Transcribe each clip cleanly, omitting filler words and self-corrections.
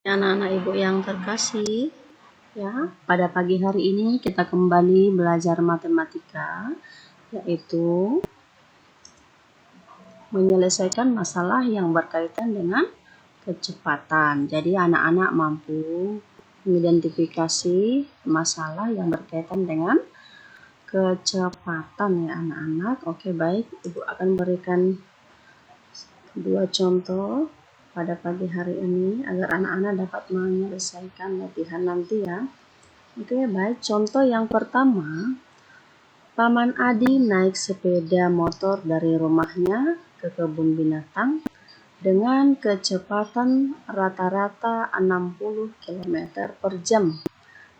Anak-anak ibu yang terkasih, ya, pada pagi hari ini kita kembali belajar matematika, yaitu menyelesaikan masalah yang berkaitan dengan kecepatan. Jadi anak-anak mampu mengidentifikasi masalah yang berkaitan dengan kecepatan ya anak-anak. Oke, baik, ibu akan berikan dua contoh pada pagi hari ini agar anak-anak dapat menyelesaikan latihan nanti ya. Oke, baik. Contoh yang pertama, Paman Adi naik sepeda motor dari rumahnya ke kebun binatang dengan kecepatan rata-rata 60 km per jam.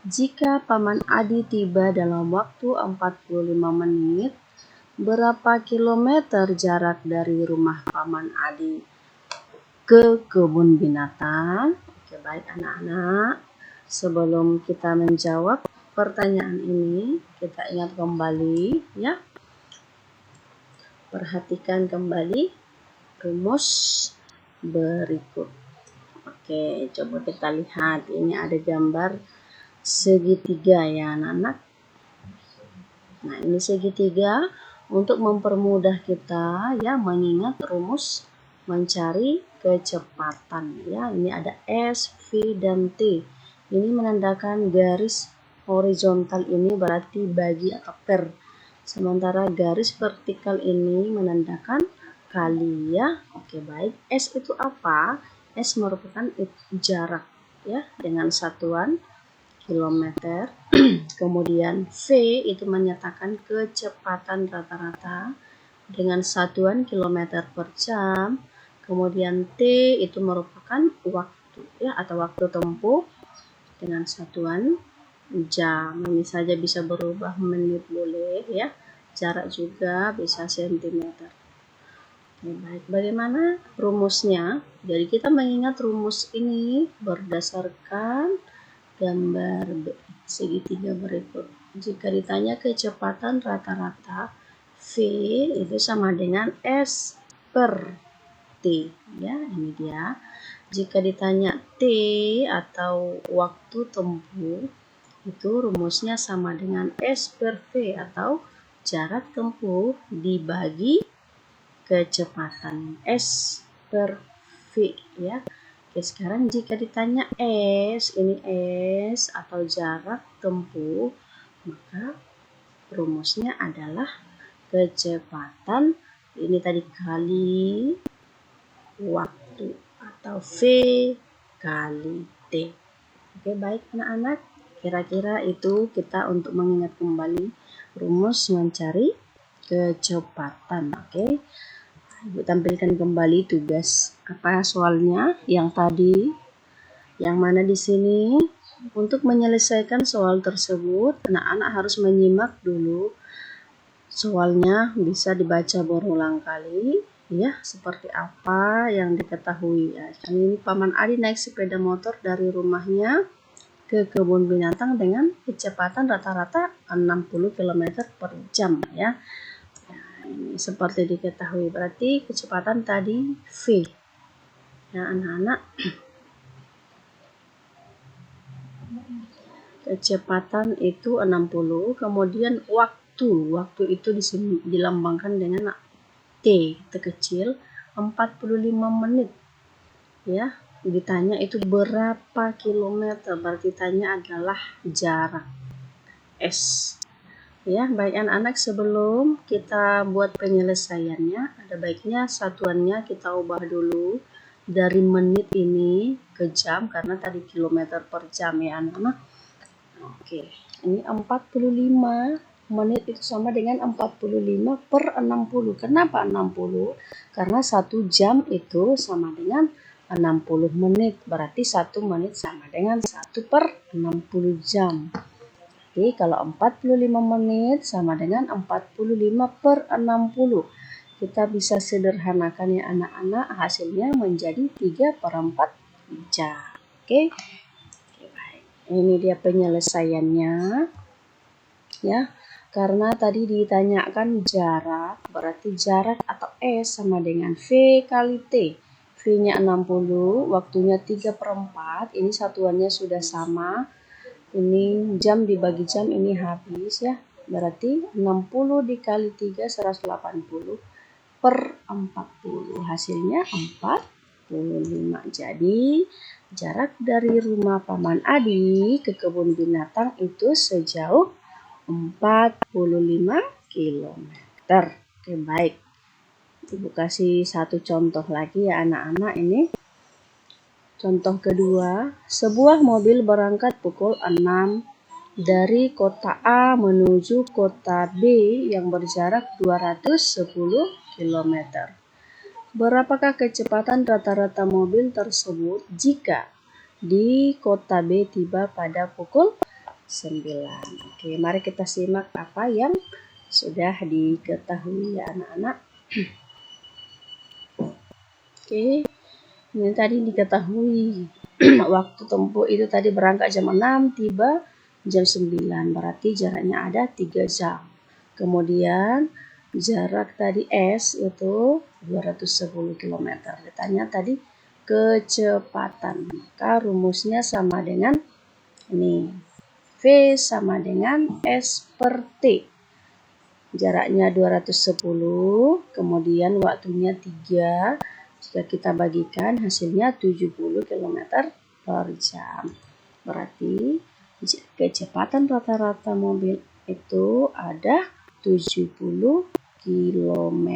Jika Paman Adi tiba dalam waktu 45 menit, berapa kilometer jarak dari rumah Paman Adi ke kebun binatang? Oke, baik anak-anak. Sebelum kita menjawab pertanyaan ini, kita ingat kembali ya. Perhatikan kembali rumus berikut. Oke, coba kita lihat. Ini ada gambar segitiga ya anak-anak. Nah, ini segitiga untuk mempermudah kita ya mengingat rumus mencari kecepatan ya. Ini ada S, V, dan T. Ini menandakan garis horizontal ini berarti bagi atau per. Sementara garis vertikal ini menandakan kali ya. Oke, baik. S itu apa? S merupakan jarak ya dengan satuan kilometer. Kemudian V itu menyatakan kecepatan rata-rata dengan satuan kilometer per jam. Kemudian T itu merupakan waktu ya atau waktu tempuh dengan satuan jam. Ini saja bisa berubah menit boleh ya. Jarak juga bisa sentimeter. Oke, baik. Bagaimana rumusnya? Jadi kita mengingat rumus ini berdasarkan gambar segitiga berikut. Jika ditanya kecepatan rata-rata V itu sama dengan S per T ya, ini dia. Jika ditanya T atau waktu tempuh itu rumusnya sama dengan S per V atau jarak tempuh dibagi kecepatan S per V ya. Oke, sekarang jika ditanya S, ini S atau jarak tempuh, maka rumusnya adalah kecepatan ini tadi kali waktu atau V kali T. Oke, baik anak-anak. Kira-kira itu kita untuk mengingat kembali rumus mencari kecepatan. Oke. Ibu tampilkan kembali tugas apa soalnya yang tadi, yang mana di sini. Untuk menyelesaikan soal tersebut, anak-anak harus menyimak dulu soalnya, bisa dibaca berulang kali ya, seperti apa yang diketahui ya. Ini Paman Adi naik sepeda motor dari rumahnya ke kebun binatang dengan kecepatan rata-rata 60 km per jam ya. Ini seperti diketahui, berarti kecepatan tadi V ya anak-anak. Kecepatan itu 60, kemudian waktu itu dilambangkan dengan T kecil 45 menit ya. Ditanya itu berapa kilometer, berarti tanya adalah jarak S ya. Baik anak-anak, sebelum kita buat penyelesaiannya, ada baiknya satuannya kita ubah dulu dari menit ini ke jam karena tadi kilometer per jam ya anak-anak. Oke, ini 45 menit itu sama dengan 45 per 60. Kenapa 60? Karena 1 jam itu sama dengan 60 menit. Berarti 1 menit sama dengan 1 per 60 jam. Oke, kalau 45 menit sama dengan 45 per 60. Kita bisa sederhanakan ya anak-anak, hasilnya menjadi 3 per 4 jam. Oke. Ini dia penyelesaiannya ya. Karena tadi ditanyakan jarak, berarti jarak atau S sama dengan V kali T. V-nya 60, waktunya 3/4, ini satuannya sudah sama. Ini jam dibagi jam, ini habis ya. Berarti 60 dikali 3, 180 per 40. Hasilnya 45. Jadi, jarak dari rumah Paman Adi ke kebun binatang itu sejauh 45 km. Oke, baik. Ibu kasih satu contoh lagi ya anak-anak ini. Contoh kedua, sebuah mobil berangkat pukul 6 dari kota A menuju kota B yang berjarak 210 km. Berapakah kecepatan rata-rata mobil tersebut jika di kota B tiba pada pukul 9? Oke, mari kita simak apa yang sudah diketahui ya anak-anak. Oke, ini tadi diketahui waktu tempuh itu tadi berangkat jam 6, tiba jam 9, berarti jaraknya ada 3 jam. Kemudian jarak tadi S itu 210 km. Ditanya tadi kecepatan, maka rumusnya sama dengan ini, V sama dengan S per T. Jaraknya 210, kemudian waktunya 3. Jika kita bagikan hasilnya 70 km per jam. Berarti kecepatan rata-rata mobil itu ada 70 km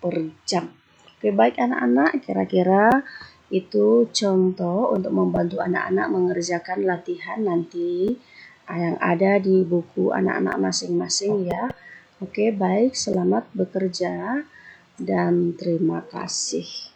per jam. Oke, baik anak-anak, kira-kira itu contoh untuk membantu anak-anak mengerjakan latihan nanti yang ada di buku anak-anak masing-masing ya. Oke, baik, selamat bekerja dan terima kasih.